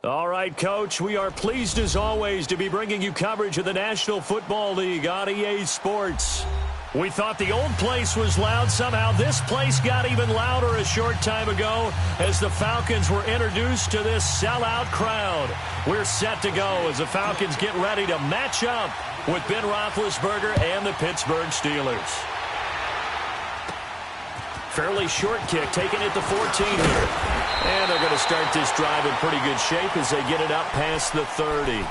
All right, Coach, we are pleased as always to be bringing you coverage of the National Football League on EA Sports. We thought the old place was loud. Somehow this place got even louder a short time ago as the Falcons were introduced to this sellout crowd. We're set to go as the Falcons get ready to match up with Ben Roethlisberger and the Pittsburgh Steelers. Fairly short kick, taking it to 14 here. And they're going to start this drive in pretty good shape as they get it up past the 30.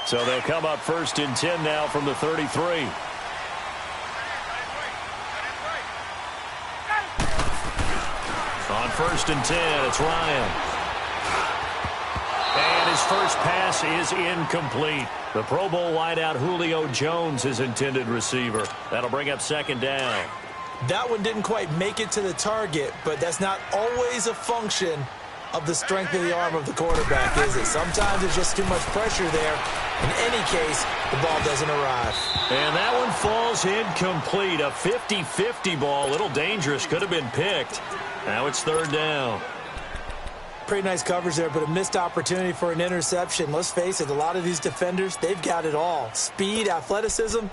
So they'll come up 1st and 10 now from the 33. On 1st and 10, it's Ryan. And his first pass is incomplete. The Pro Bowl wideout Julio Jones, his intended receiver. That'll bring up 2nd down. That one didn't quite make it to the target, but that's not always a function of the strength of the arm of the quarterback, is it? Sometimes there's just too much pressure there. In any case, the ball doesn't arrive. And that one falls incomplete. A 50-50 ball. A little dangerous. Could have been picked. Now it's 3rd down. Pretty nice coverage there, but a missed opportunity for an interception. Let's face it, a lot of these defenders, they've got it all. Speed, athleticism,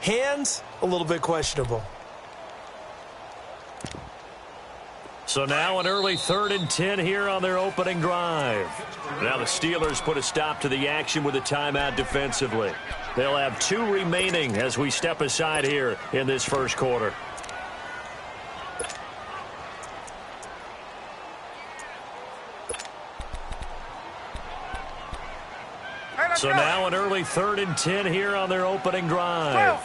hands, a little bit questionable. So now an early 3rd and 10 here on their opening drive. Now the Steelers put a stop to the action with a timeout defensively. They'll have 2 remaining as we step aside here in this first quarter. So now an early 3rd and 10 here on their opening drive.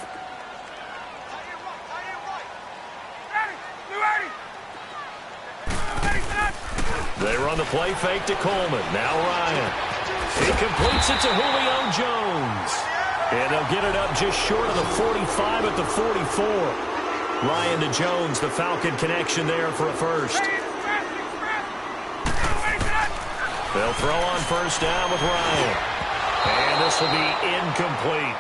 They run the play fake to Coleman. Now Ryan. He completes it to Julio Jones. And they'll get it up just short of the 45 at the 44. Ryan to Jones, the Falcon connection there for a first. They'll throw on 1st down with Ryan. And this will be incomplete.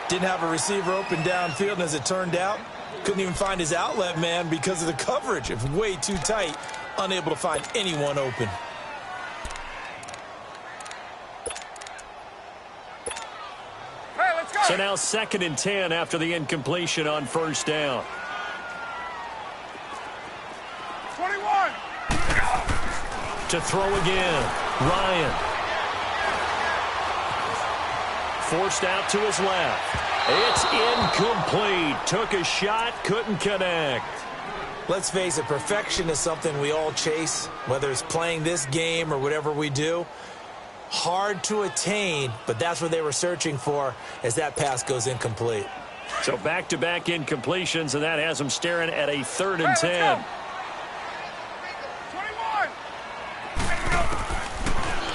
Didn't have a receiver open downfield, and as it turned out, couldn't even find his outlet man because of the coverage. It was way too tight, unable to find anyone open. Hey, let's go. So now 2nd and 10 after the incompletion on 1st down. 21. To throw again, Ryan. Forced out to his left. It's incomplete. Took a shot, couldn't connect. Let's face it, perfection is something we all chase, whether it's playing this game or whatever we do. Hard to attain, but that's what they were searching for as that pass goes incomplete. So back-to-back incompletions, and that has them staring at a 3rd and 10. 21.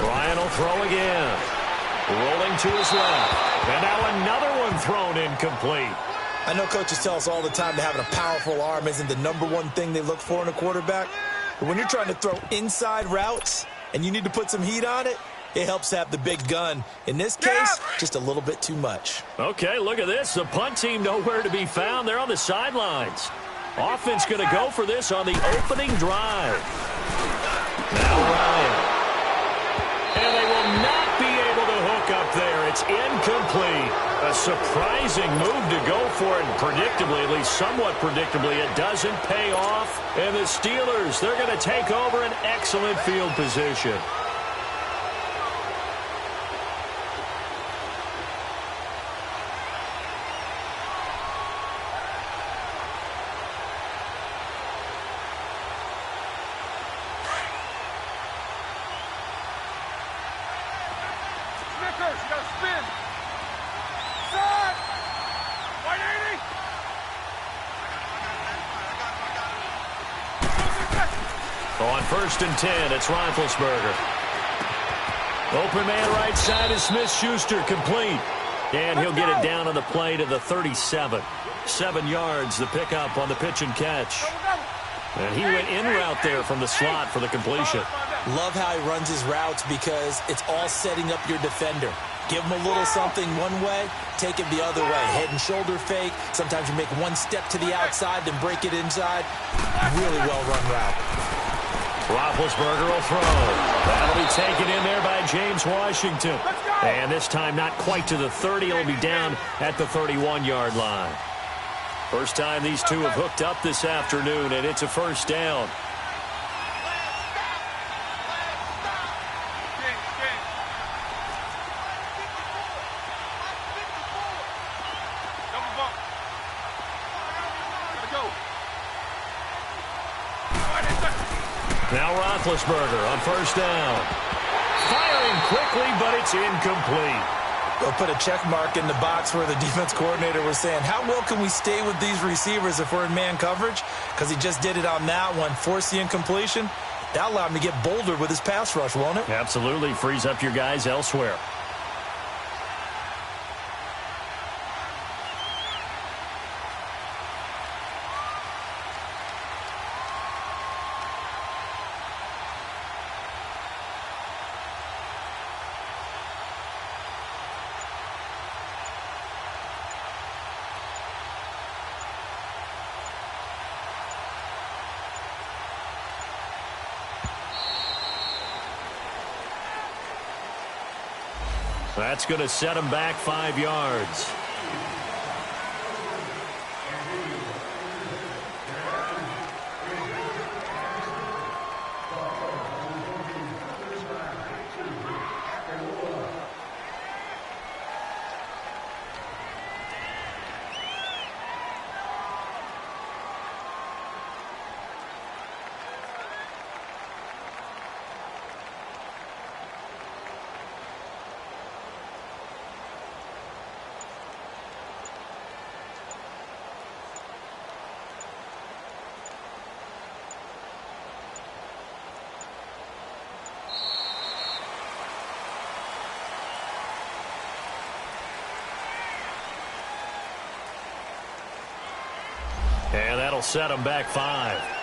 Ryan will throw again. Rolling to his left. And now another one thrown incomplete. I know coaches tell us all the time that having a powerful arm isn't the #1 thing they look for in a quarterback. But when you're trying to throw inside routes and you need to put some heat on it, it helps to have the big gun. In this case, just a little bit too much. Okay, look at this. The punt team nowhere to be found. They're on the sidelines. Offense going to go for this on the opening drive. Now Ryan. And they will not be able to hook up there. It's incomplete. A surprising move to go for it. And predictably, at least somewhat predictably, it doesn't pay off. And the Steelers, they're going to take over an excellent field position. On 1st and 10, it's Roethlisberger. Open man right side is Smith-Schuster, complete. And he'll get it down on the play to the 37. 7 yards, the pickup on the pitch and catch. And he went in route there from the slot for the completion. Love how he runs his routes because it's all setting up your defender. Give them a little something one way, take it the other way. Head and shoulder fake. Sometimes you make one step to the outside, then break it inside. Really well-run route. Roethlisberger will throw. That'll be taken in there by James Washington. And this time not quite to the 30. It'll be down at the 31-yard line. First time these two have hooked up this afternoon, and it's a first down. Now Roethlisberger on first down. Firing quickly, but it's incomplete. They'll put a check mark in the box where the defense coordinator was saying, how well can we stay with these receivers if we're in man coverage? Because he just did it on that one, force the incompletion. That allowed him to get bolder with his pass rush, won't it? Absolutely. Frees up your guys elsewhere. That's going to set him back 5 yards. And that'll set him back 5.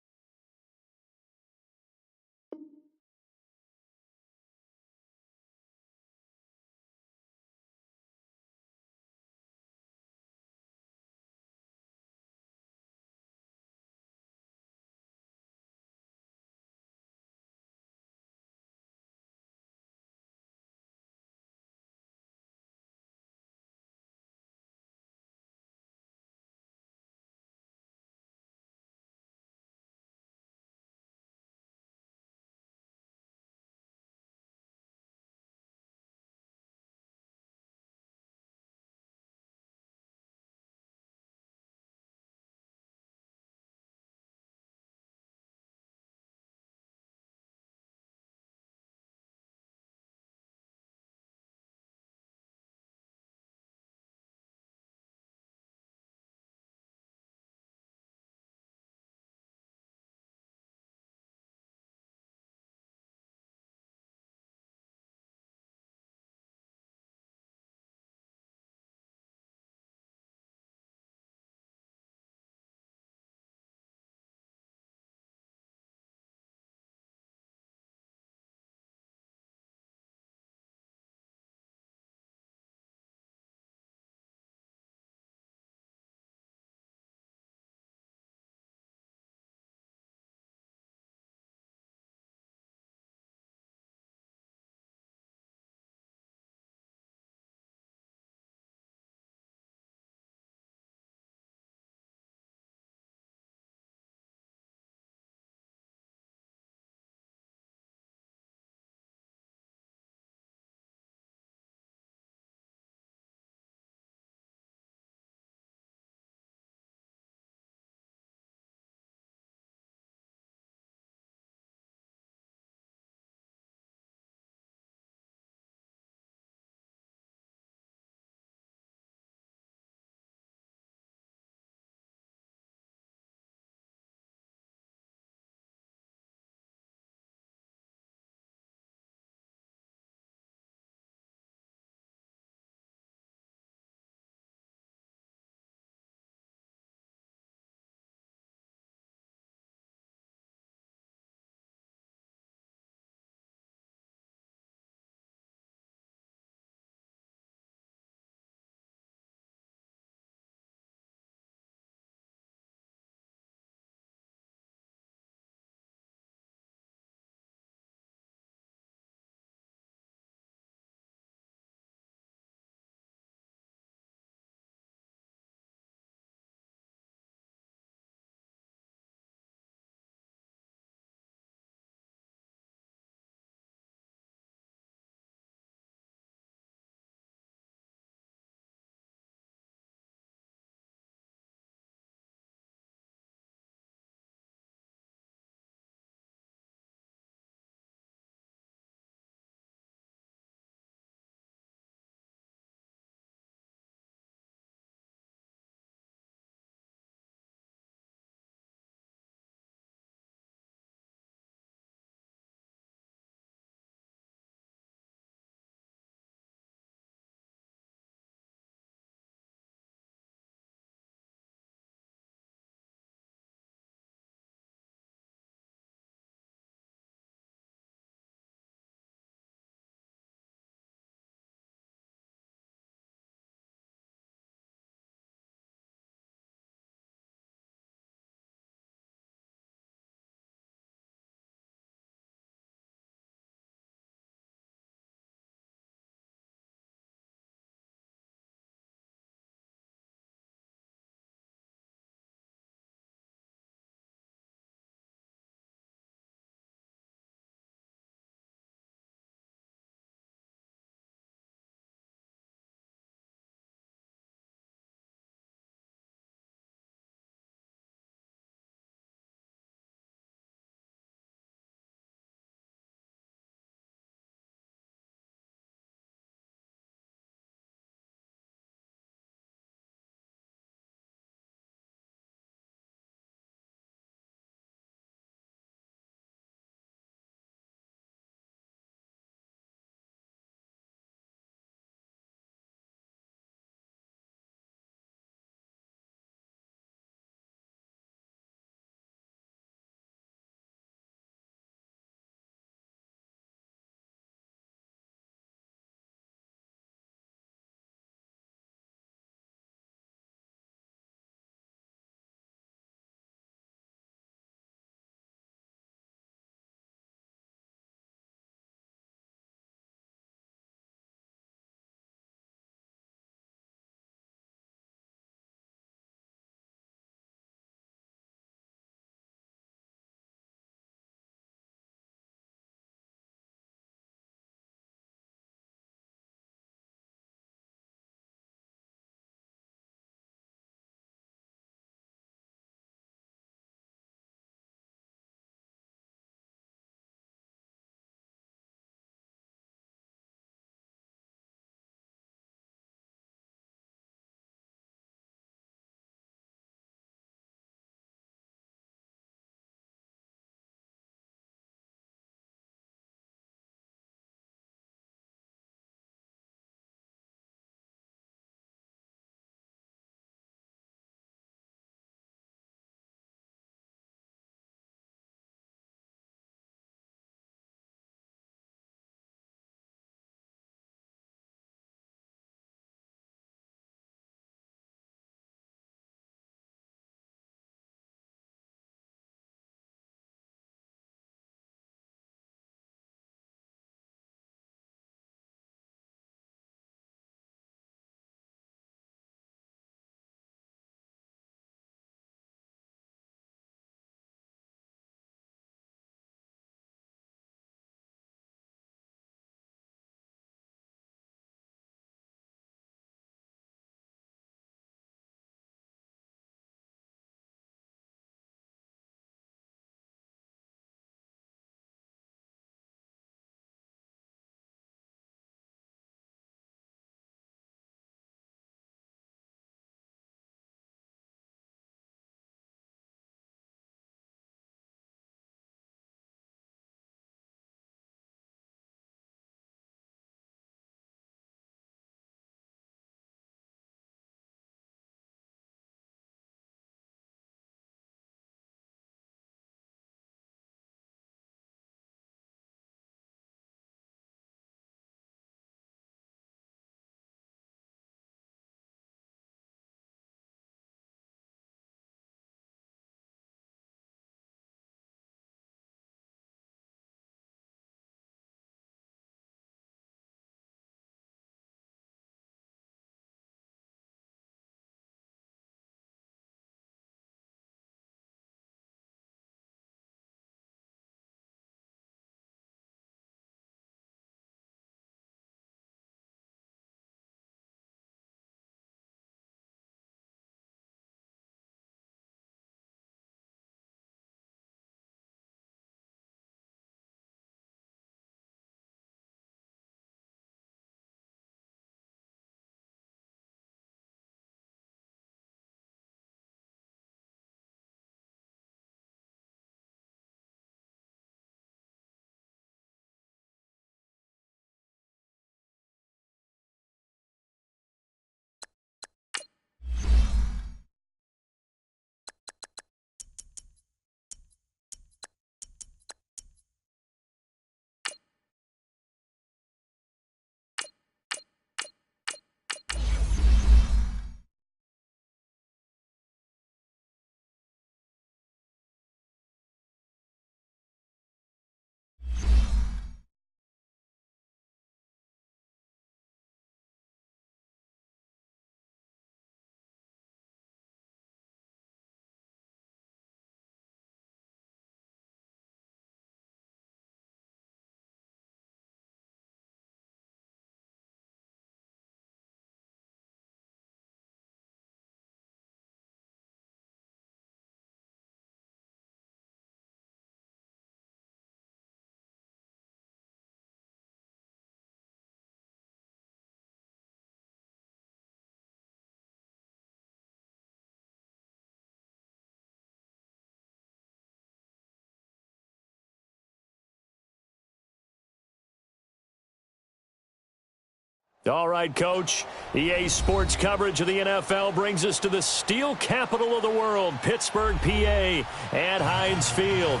All right, Coach. EA Sports coverage of the NFL brings us to the steel capital of the world, Pittsburgh, PA, at Heinz Field.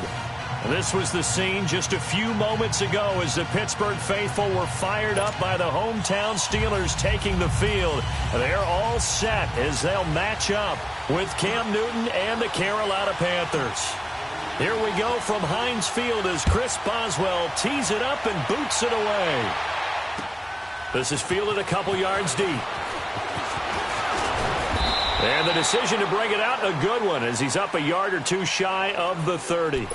This was the scene just a few moments ago as the Pittsburgh faithful were fired up by the hometown Steelers taking the field. They're all set as they'll match up with Cam Newton and the Carolina Panthers. Here we go from Heinz Field as Chris Boswell tees it up and boots it away. This is fielded a couple yards deep. And the decision to bring it out, a good one, as he's up a yard or two shy of the 30.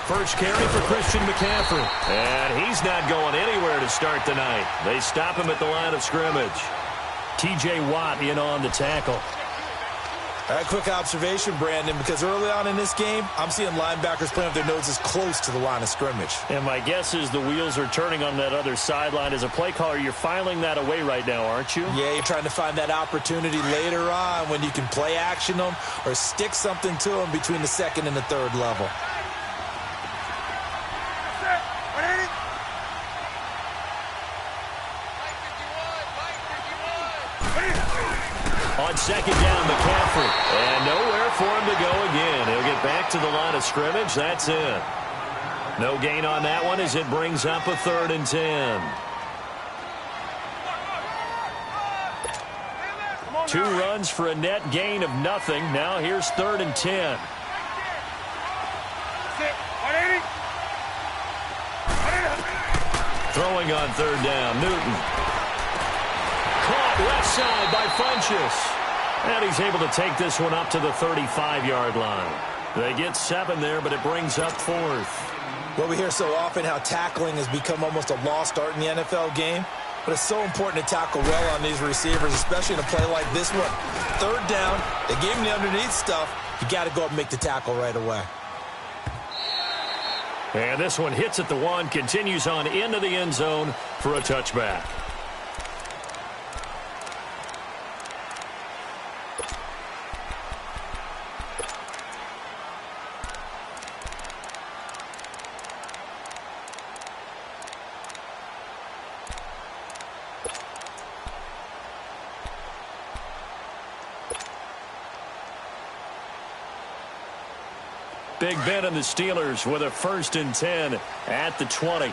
First carry for Christian McCaffrey. And he's not going anywhere to start the night. They stop him at the line of scrimmage. T.J. Watt in on the tackle. A quick observation, Brandon, because early on in this game, I'm seeing linebackers playing with their noses close to the line of scrimmage. And my guess is the wheels are turning on that other sideline. As a play caller, you're filing that away right now, aren't you? Yeah, you're trying to find that opportunity later on when you can play action them or stick something to them between the second and the third level. On second down, McCaffrey. And nowhere for him to go again. He'll get back to the line of scrimmage. That's it. No gain on that one as it brings up a 3rd and 10. 2 runs for a net gain of nothing. Now here's 3rd and 10. Throwing on 3rd down, Newton. Caught left side by Funchess. And he's able to take this one up to the 35-yard line. They get 7 there, but it brings up 4th. Well, we hear so often how tackling has become almost a lost art in the NFL game. But it's so important to tackle well on these receivers, especially in a play like this one. 3rd down, they gave him the underneath stuff. You got to go up and make the tackle right away. And this one hits at the 1, continues on into the end zone for a touchback. Big Ben and the Steelers with a 1st and 10 at the 20.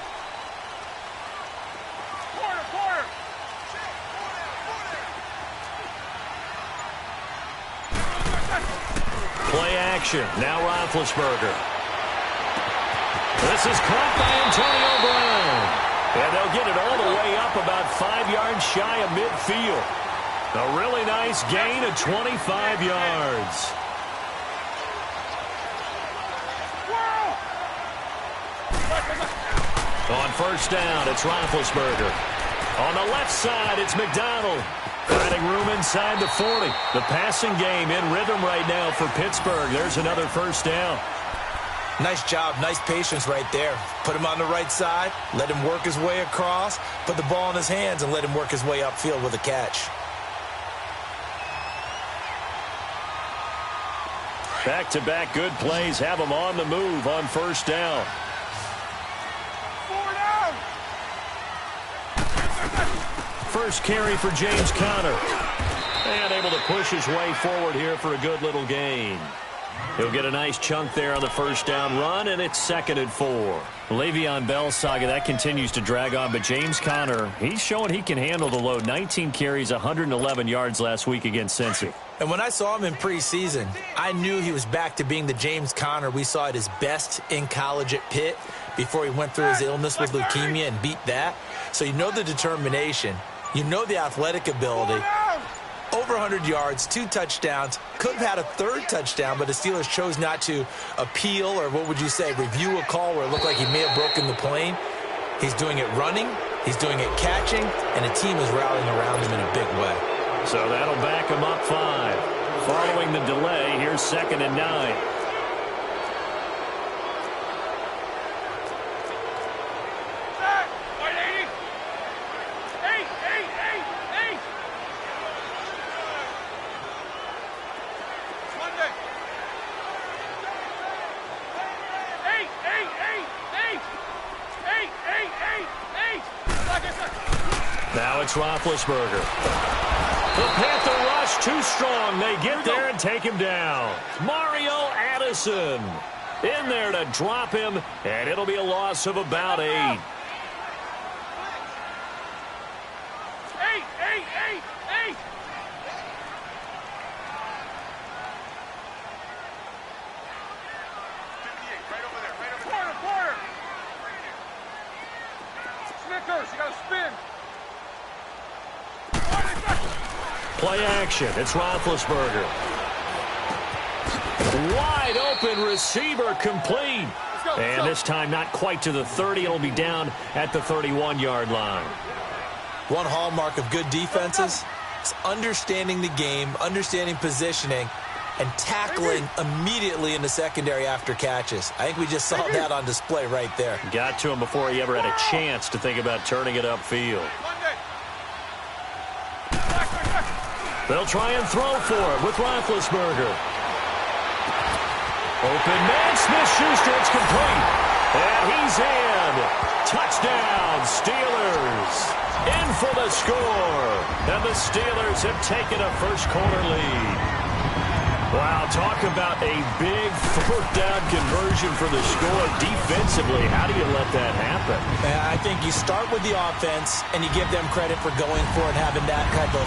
Play action. Now Roethlisberger. This is caught by Antonio Brown. And they'll get it all the way up about 5 yards shy of midfield. A really nice gain of 25 yards. On 1st down, it's Roethlisberger. On the left side, it's McDonald. Finding room inside the 40. The passing game in rhythm right now for Pittsburgh. There's another 1st down. Nice job, nice patience right there. Put him on the right side, let him work his way across, put the ball in his hands, and let him work his way upfield with a catch. Back-to-back good plays have him on the move on 1st down. First carry for James Conner. And able to push his way forward here for a good little gain. He'll get a nice chunk there on the 1st down run, and it's 2nd and 4. Le'Veon Bell saga, that continues to drag on, but James Conner, he's showing he can handle the load. 19 carries, 111 yards last week against Cincy. And when I saw him in preseason, I knew he was back to being the James Conner we saw at his best in college at Pitt. before he went through his illness with leukemia and beat that. So you know the determination. You know the athletic ability. Over 100 yards, 2 touchdowns. Could have had a 3rd touchdown, but the Steelers chose not to appeal, or what would you say, review a call where it looked like he may have broken the plane. He's doing it running. He's doing it catching, and the team is rallying around him in a big way. So that'll back him up 5. Following the delay, here's 2nd and 9. Now it's Roethlisberger. The Panther rush too strong. They get there and take him down. Mario Addison in there to drop him, and it'll be a loss of about 8. Play action. It's Roethlisberger. Wide open receiver complete. And this time not quite to the 30. It'll be down at the 31-yard line. One hallmark of good defenses is understanding the game, understanding positioning, and tackling immediately in the secondary after catches. I think we just saw that on display right there. Got to him before he ever had a chance to think about turning it upfield. They'll try and throw for it with Roethlisberger. Open man, Smith-Schuster, it's complete. And he's in. Touchdown, Steelers. In for the score. And the Steelers have taken a first-quarter lead. Wow, talk about a big 4th down conversion for the score. Defensively, how do you let that happen? I think you start with the offense, and you give them credit for going for it, having that kind of,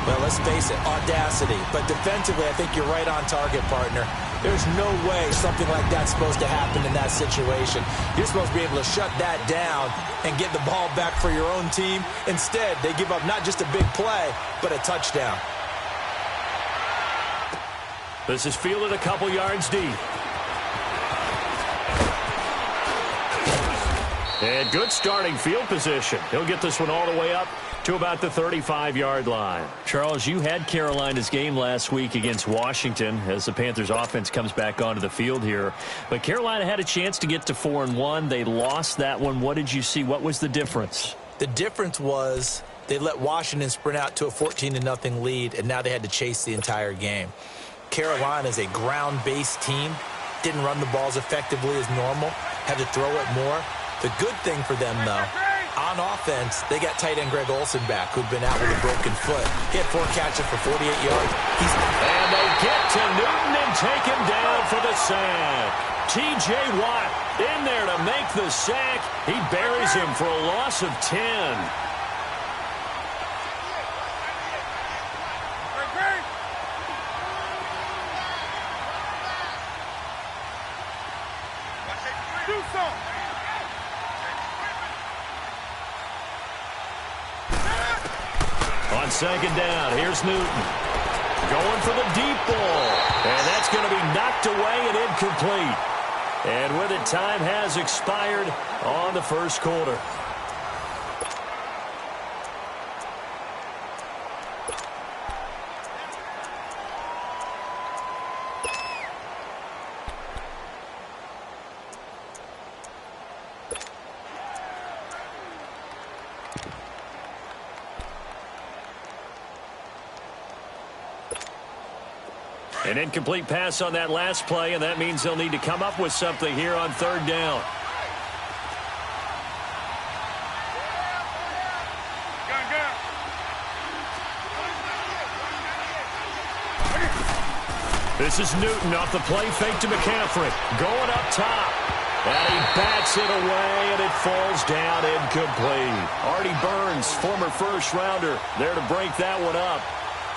well, let's face it, audacity. But defensively, I think you're right on target, partner. There's no way something like that's supposed to happen in that situation. You're supposed to be able to shut that down and get the ball back for your own team. Instead, they give up not just a big play, but a touchdown. This is fielded a couple yards deep. And good starting field position. He'll get this one all the way up to about the 35-yard line. Charles, you had Carolina's game last week against Washington as the Panthers offense comes back onto the field here. But Carolina had a chance to get to 4-1. They lost that one. What did you see? What was the difference? The difference was they let Washington sprint out to a 14-0 lead, and now they had to chase the entire game. Carolina is a ground-based team. Didn't run the balls effectively as normal. Had to throw it more. The good thing for them, though, on offense, they got tight end Greg Olsen back, who'd been out with a broken foot. He had 4 catches for 48 yards. And they get to Newton and take him down for the sack. T.J. Watt in there to make the sack. He buries him for a loss of 10. On 2nd down, here's Newton. Going for the deep ball. And that's going to be knocked away and incomplete. And with it, time has expired on the first quarter. An incomplete pass on that last play, and that means they'll need to come up with something here on 3rd down. This is Newton off the play fake to McCaffrey. Going up top. And he bats it away, and it falls down incomplete. Artie Burns, former first-rounder, there to break that one up.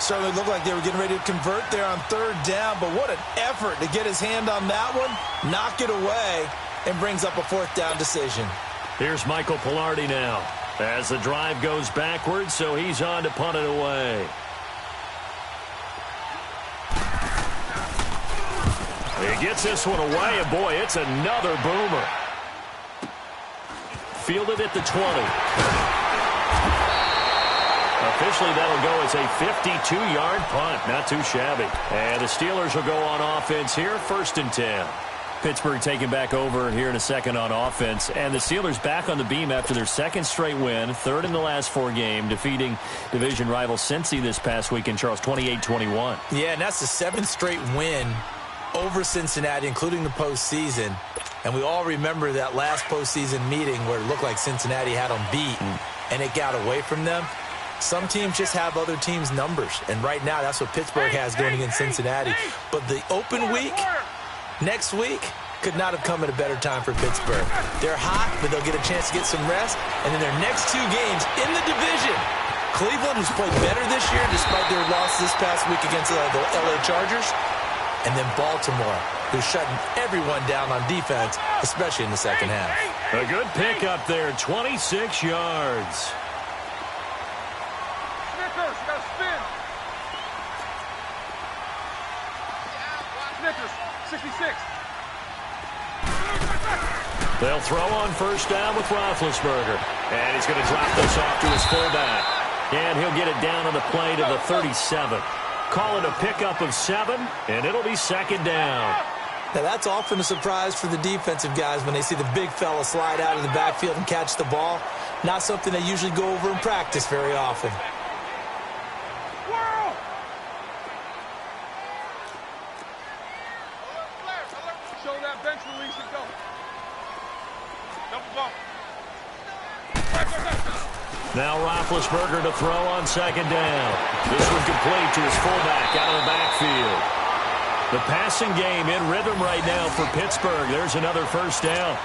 Certainly looked like they were getting ready to convert there on 3rd down, but what an effort to get his hand on that one, knock it away, and brings up a fourth down decision. Here's Michael Pilardi now as the drive goes backwards, so he's on to punt it away. He gets this one away, and boy, it's another boomer. Fielded at the 20. Officially, that'll go as a 52-yard punt. Not too shabby. And the Steelers will go on offense here, 1st and 10. Pittsburgh taking back over here in a second on offense. And the Steelers back on the beam after their 2nd straight win, 3rd in the last 4 games, defeating division rival Cincy this past weekend, Charles, 28-21. Yeah, and that's the 7th straight win over Cincinnati, including the postseason. And we all remember that last postseason meeting where it looked like Cincinnati had them beat, and it got away from them. Some teams just have other teams' numbers, and right now that's what Pittsburgh has going against Cincinnati. But the open week, next week, could not have come at a better time for Pittsburgh. They're hot, but they'll get a chance to get some rest. And then their next 2 games in the division, Cleveland, who's played better this year despite their loss this past week against the LA Chargers, and then Baltimore, who's shutting everyone down on defense, especially in the second half. A good pick up there, 26 yards. Snickers, you gotta spin. Snickers, 66. They'll throw on 1st down with Roethlisberger. And he's going to drop this off to his fullback. And he'll get it down on the play to the 37. Call it a pickup of 7, and it'll be 2nd down. Now, that's often a surprise for the defensive guys when they see the big fella slide out of the backfield and catch the ball. Not something they usually go over in practice very often. Show that bench release and go. Double bump. Now Roethlisberger to throw on 2nd down. This one complete to his fullback out of the backfield. The passing game in rhythm right now for Pittsburgh. There's another 1st down.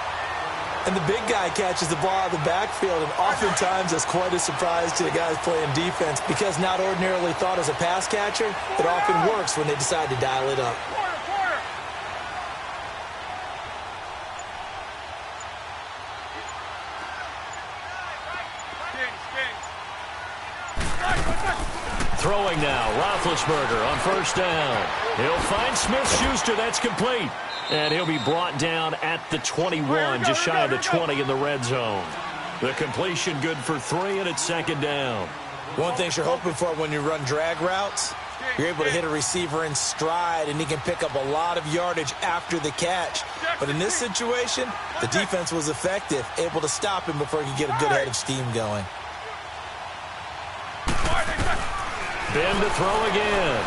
And the big guy catches the ball out of the backfield, and oftentimes that's quite a surprise to the guys playing defense because not ordinarily thought as a pass catcher, it often works when they decide to dial it up. Throwing now, Roethlisberger on 1st down. He'll find Smith-Schuster. That's complete. And he'll be brought down at the 21, just shy of the 20 in the red zone. The completion good for 3, and it's 2nd down. One thing you're hoping for when you run drag routes, you're able to hit a receiver in stride, and he can pick up a lot of yardage after the catch. But in this situation, the defense was effective, able to stop him before he could get a good head of steam going. Ben to throw again.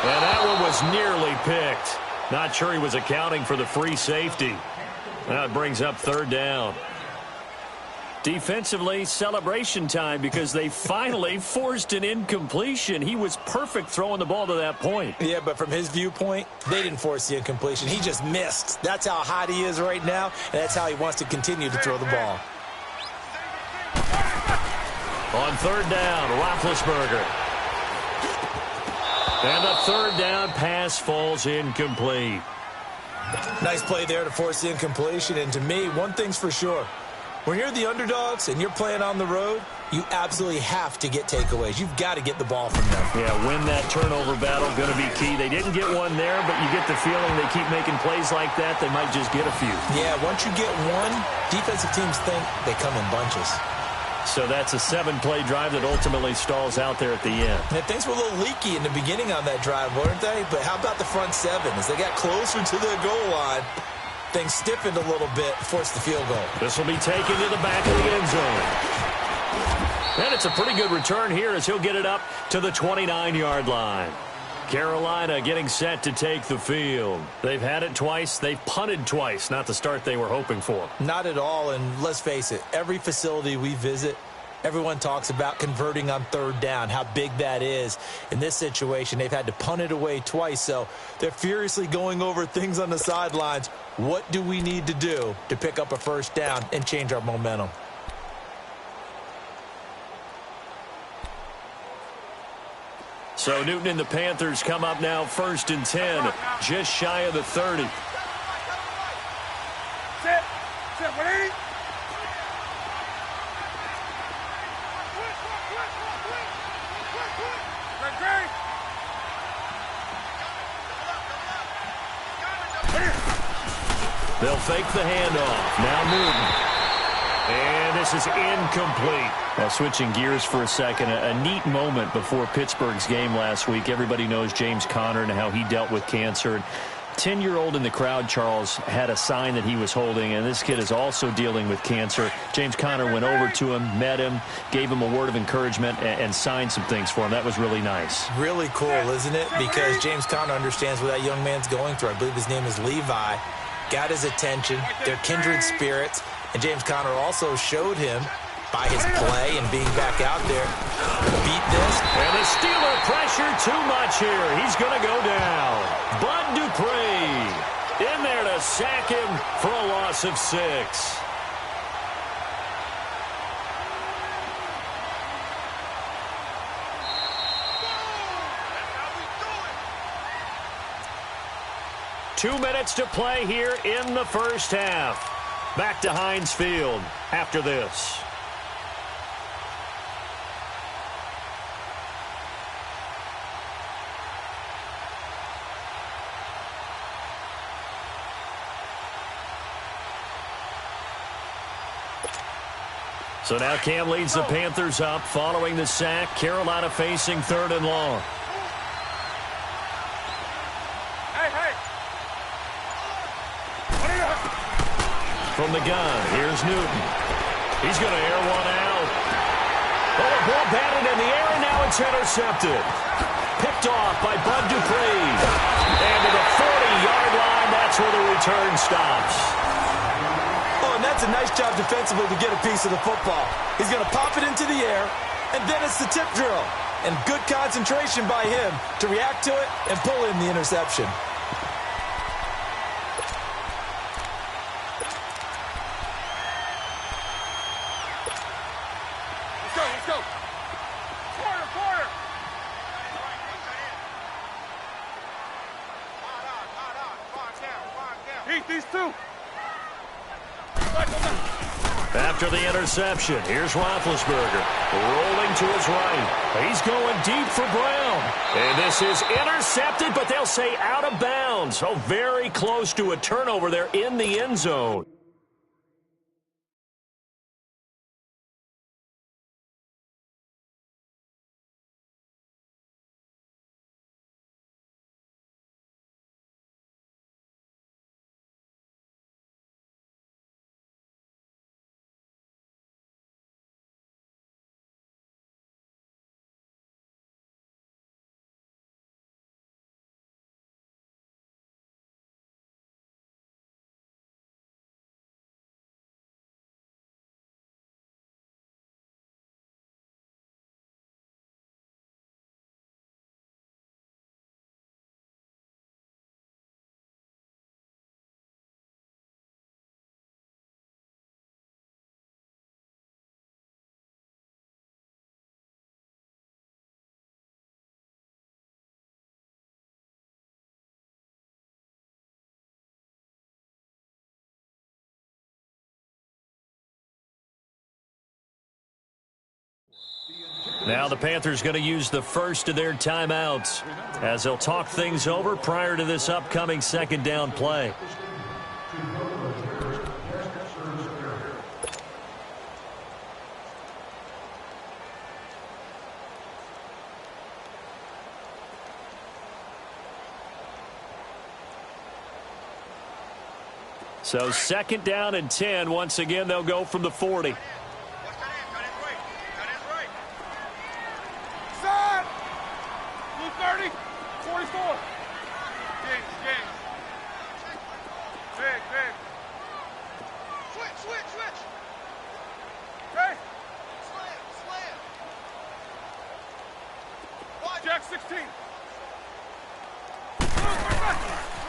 And that one was nearly picked. Not sure he was accounting for the free safety. Now it brings up 3rd down. Defensively, celebration time because they finally forced an incompletion. He was perfect throwing the ball to that point. Yeah, but from his viewpoint, they didn't force the incompletion. He just missed. That's how hot he is right now, and that's how he wants to continue to throw the ball. On 3rd down, Roethlisberger. And the 3rd down pass falls incomplete. Nice play there to force the incompletion. And to me, one thing's for sure. When you're the underdogs and you're playing on the road, you absolutely have to get takeaways. You've got to get the ball from them. Yeah, win that turnover battle, going to be key. They didn't get one there, but you get the feeling they keep making plays like that, they might just get a few. Yeah, once you get one, defensive teams think they come in bunches. So that's a 7-play drive that ultimately stalls out there at the end. And things were a little leaky in the beginning on that drive, weren't they? But how about the front 7? As they got closer to the goal line, things stiffened a little bit, forced the field goal. This will be taken to the back of the end zone. And it's a pretty good return here as he'll get it up to the 29-yard line. Carolina getting set to take the field. They've had it twice. They've punted twice. Not the start they were hoping for. Not at all, and let's face it, every facility we visit, everyone talks about converting on 3rd down, how big that is. In this situation, they've had to punt it away twice, so they're furiously going over things on the sidelines. What do we need to do to pick up a 1st down and change our momentum? So Newton and the Panthers come up now 1st and 10, just shy of the 30. Sit. Sit. 180. They'll fake the handoff. Now Newton. And this is incomplete. Now switching gears for a second, a neat moment before Pittsburgh's game last week. Everybody knows James Conner and how he dealt with cancer. 10-year-old in the crowd, Charles, had a sign that he was holding, and this kid is also dealing with cancer. James Conner went over to him, met him, gave him a word of encouragement, and signed some things for him. That was really nice. Really cool, isn't it? Because James Conner understands what that young man's going through. I believe his name is Levi. Got his attention. They're kindred spirits. And James Conner also showed him by his play and being back out there. Beat this. And the Steeler pressure too much here. He's going to go down. Bud Dupree in there to sack him for a loss of 6. Two minutes to play here in the first half. Back to Heinz Field after this. So now Cam leads the Panthers up following the sack. Carolina facing 3rd and long. From the gun, here's Newton. He's going to air one out. Oh, the ball batted in the air, and now it's intercepted. Picked off by Bud Dupree. And to the 40-yard line, that's where the return stops. Oh, and that's a nice job defensively to get a piece of the football. He's going to pop it into the air, and then it's the tip drill. And good concentration by him to react to it and pull in the interception. After the interception, here's Roethlisberger rolling to his right. He's going deep for Brown. And this is intercepted, but they'll say out of bounds. Oh, very close to a turnover there in the end zone. Now the Panthers going to use the first of their timeouts as they'll talk things over prior to this upcoming second down play. So second down and 10. Once again, they'll go from the 40.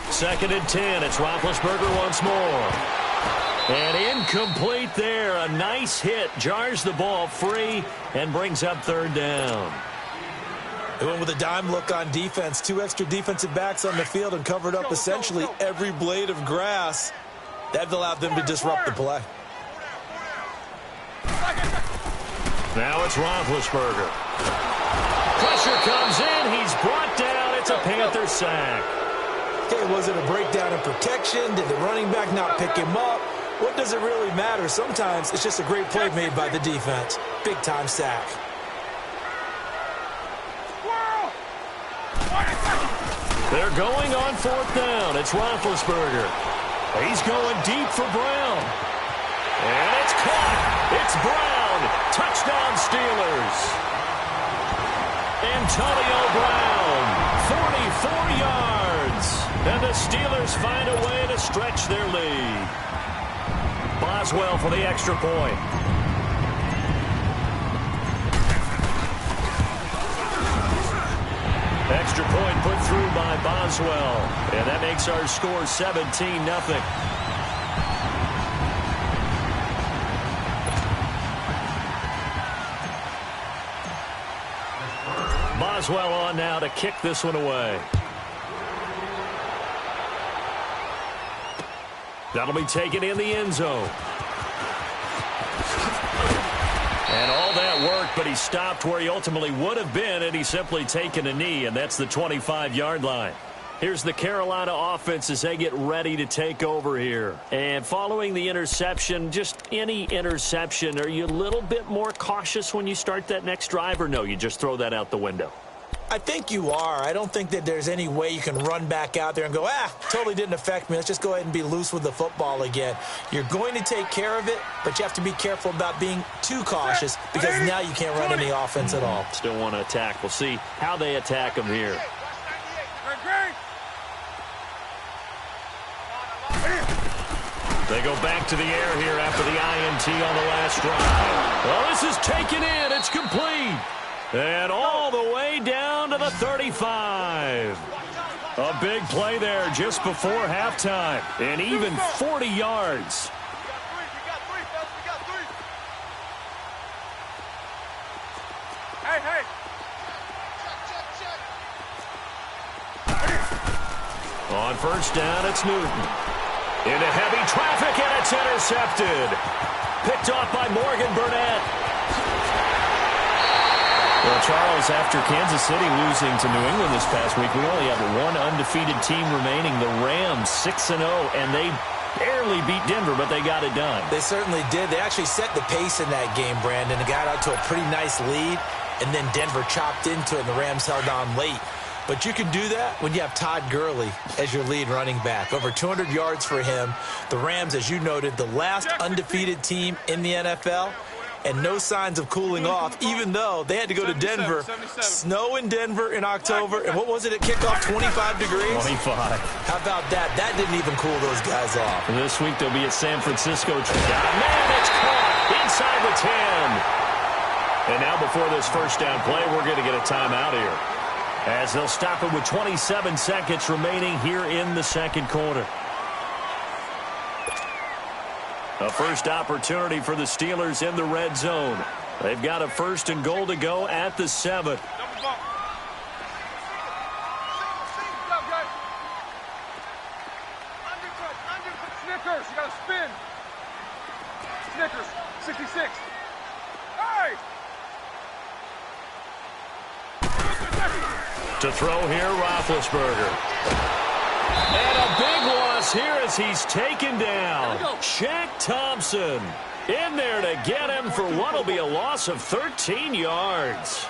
Second and 10. It's Roethlisberger once more. And incomplete there. A nice hit. Jars the ball free and brings up third down. They went with a dime look on defense. 2 extra defensive backs on the field and covered up essentially every blade of grass. That allowed them to disrupt the play. Now it's Roethlisberger. Pressure comes in. He's brought down. It's a Panther sack. Okay, was it a breakdown in protection? Did the running back not pick him up? What does it really matter? Sometimes it's just a great play made by the defense. Big-time sack. They're going on 4th down. It's Roethlisberger. He's going deep for Brown. And it's caught. It's Brown. Touchdown Steelers. Antonio Brown, 44 yards. And the Steelers find a way to stretch their lead. Boswell for the extra point. Extra point put through by Boswell. And that makes our score 17-0. Boswell on now to kick this one away. That'll be taken in the end zone. And all that work, but he stopped where he ultimately would have been, and he's simply taken a knee, and that's the 25-yard line. Here's the Carolina offense as they get ready to take over here. And following the interception, just any interception, are you a little bit more cautious when you start that next drive, or no, you just throw that out the window? I think you are. I don't think that there's any way you can run back out there and go, totally didn't affect me. Let's just go ahead and be loose with the football again. You're going to take care of it, but you have to be careful about being too cautious because now you can't run any offense at all. Still want to attack. We'll see how they attack them here. They go back to the air here after the INT on the last drive. Well, this is taken in. It's complete. And all the way down to the 35. A big play there just before halftime. And even 40 yards. Hey. On 1st down, it's Newton. Into heavy traffic, and it's intercepted. Picked off by Morgan Burnett. Well, Charles, after Kansas City losing to New England this past week, we only have one undefeated team remaining, the Rams, 6-0, and they barely beat Denver, but they got it done. They certainly did. They actually set the pace in that game, Brandon. They got out to a pretty nice lead, and then Denver chopped into it, and the Rams held on late. But you can do that when you have Todd Gurley as your lead running back. Over 200 yards for him. The Rams, as you noted, the last undefeated team in the NFL. And no signs of cooling off, even though they had to go to Denver. Snow in Denver in October. And what was it at kickoff, 25 degrees? 25. How about that? That didn't even cool those guys off. And this week they'll be at San Francisco. Man, it's caught inside the 10. And now before this 1st down play, we're going to get a timeout here, as they'll stop it with 27 seconds remaining here in the 2nd quarter. A first opportunity for the Steelers in the red zone. They've got a 1st and goal to go at the 7. Snickers, you got to spin. Snickers, 66. Hey! To throw here, Roethlisberger. And a big loss here as he's taken down. Shaq Thompson in there to get him for what will be a loss of 13 yards.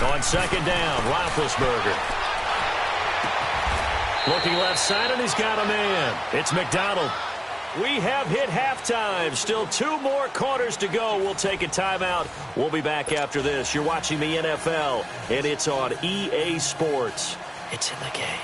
On 2nd down, Roethlisberger. Looking left side, and he's got a man. It's McDonald. We have hit halftime. Still 2 more quarters to go. We'll take a timeout. We'll be back after this. You're watching the NFL, and it's on EA Sports. It's in the game.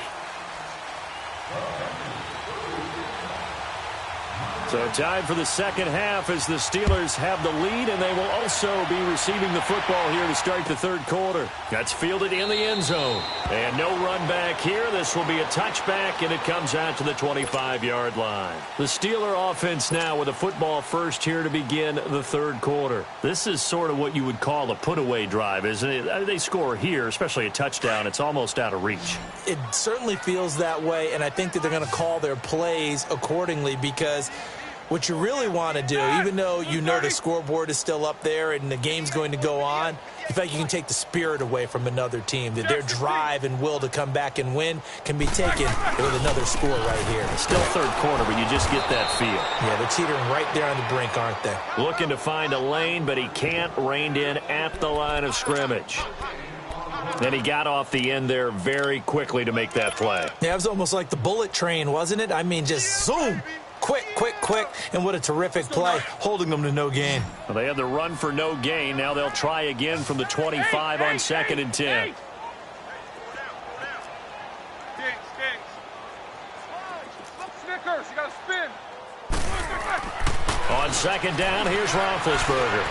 So time for the second half as the Steelers have the lead, and they will also be receiving the football here to start the third quarter. That's fielded in the end zone. And no run back here. This will be a touchback, and it comes out to the 25-yard line. The Steeler offense now with a football first here to begin the third quarter. This is sort of what you would call a put-away drive, isn't it? They score here, especially a touchdown. It's almost out of reach. It certainly feels that way, and I think that they're going to call their plays accordingly because what you really want to do, even though you know the scoreboard is still up there and the game's going to go on, in fact, you can take the spirit away from another team, that their drive and will to come back and win can be taken with another score right here. Still third quarter, but you just get that feel. Yeah, they're teetering right there on the brink, aren't they? Looking to find a lane, but he can't. Reined in at the line of scrimmage. Then he got off the end there very quickly to make that play. Yeah, it was almost like the bullet train, wasn't it? I mean, just zoom. Quick, quick, quick, and what a terrific play, holding them to no gain. Well, they had the run for no gain. Now they'll try again from the 25 on 2nd and 10. Snickers, you got to spin. On 2nd down, here's Roethlisberger.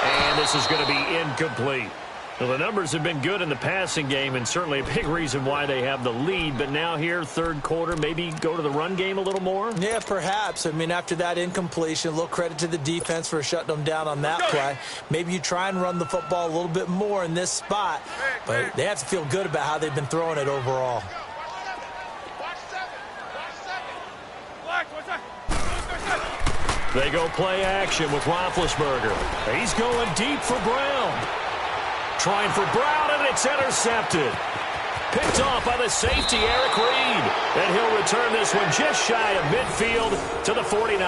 And this is going to be incomplete. Well, the numbers have been good in the passing game, and certainly a big reason why they have the lead. But now here, third quarter, maybe go to the run game a little more? Yeah, perhaps. I mean, after that incompletion, a little credit to the defense for shutting them down on that play. Maybe you try and run the football a little bit more in this spot. But they have to feel good about how they've been throwing it overall. They go play action with Roethlisberger. He's going deep for Brown. Trying for Brown, and it's intercepted. Picked off by the safety, Eric Reed. And he'll return this one just shy of midfield to the 49.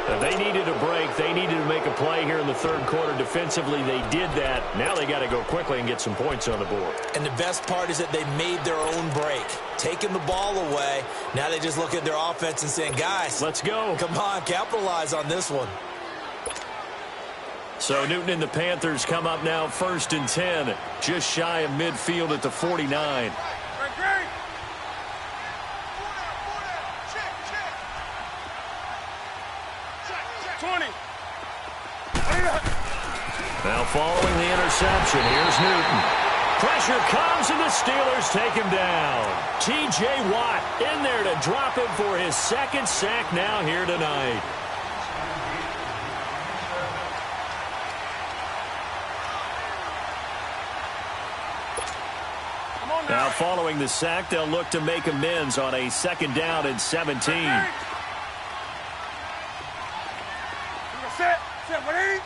If they needed a break, they needed to make a play here in the third quarter. Defensively, they did that. Now they got to go quickly and get some points on the board. And the best part is that they made their own break. Taking the ball away. Now they just look at their offense and saying, guys, let's go. Come on, capitalize on this one. So Newton and the Panthers come up now 1st and 10, just shy of midfield at the 49. 20. Now following the interception, here's Newton. Pressure comes, and the Steelers take him down. T.J. Watt in there to drop him for his 2nd sack now here tonight. Now following the sack, they'll look to make amends on a 2nd down and 17. Set, ready?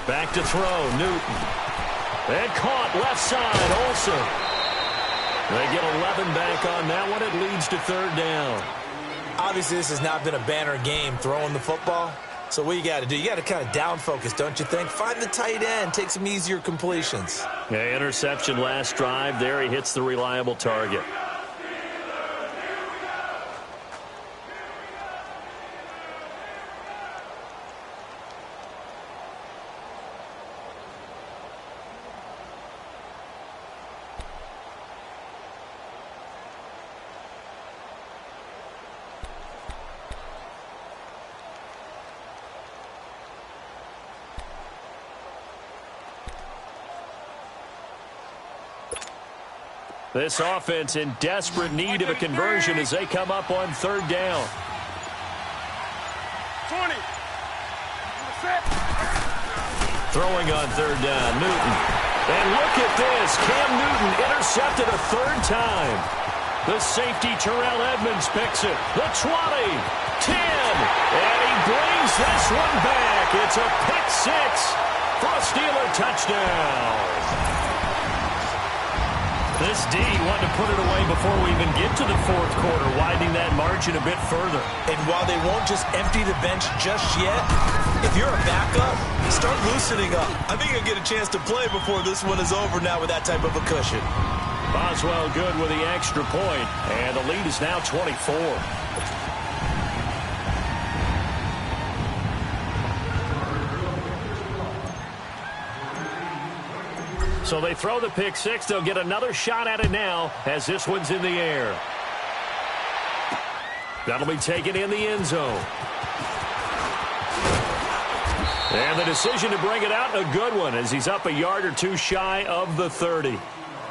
Back to throw, Newton. And caught left side, Olsen. They get 11 back on that one. It leads to 3rd down. Obviously, this has not been a banner game throwing the football. So what you got to do, you got to kind of down focus, don't you think? Find the tight end, take some easier completions. Yeah, interception last drive there. He hits the reliable target. This offense in desperate need of a conversion as they come up on 3rd down. 20. Throwing on 3rd down, Newton. And look at this. Cam Newton intercepted a 3rd time. The safety, Terrell Edmonds, picks it. The 20, 10, and he brings this one back. It's a pick 6 for a Steeler touchdown. This D wanted to put it away before we even get to the 4th quarter, widening that margin a bit further. And while they won't just empty the bench just yet, if you're a backup, start loosening up. I think you'll get a chance to play before this one is over now with that type of a cushion. Boswell good with the extra point, and the lead is now 24. So they throw the pick six. They'll get another shot at it now as this one's in the air. That'll be taken in the end zone. And the decision to bring it out, a good one, as he's up a yard or two shy of the 30.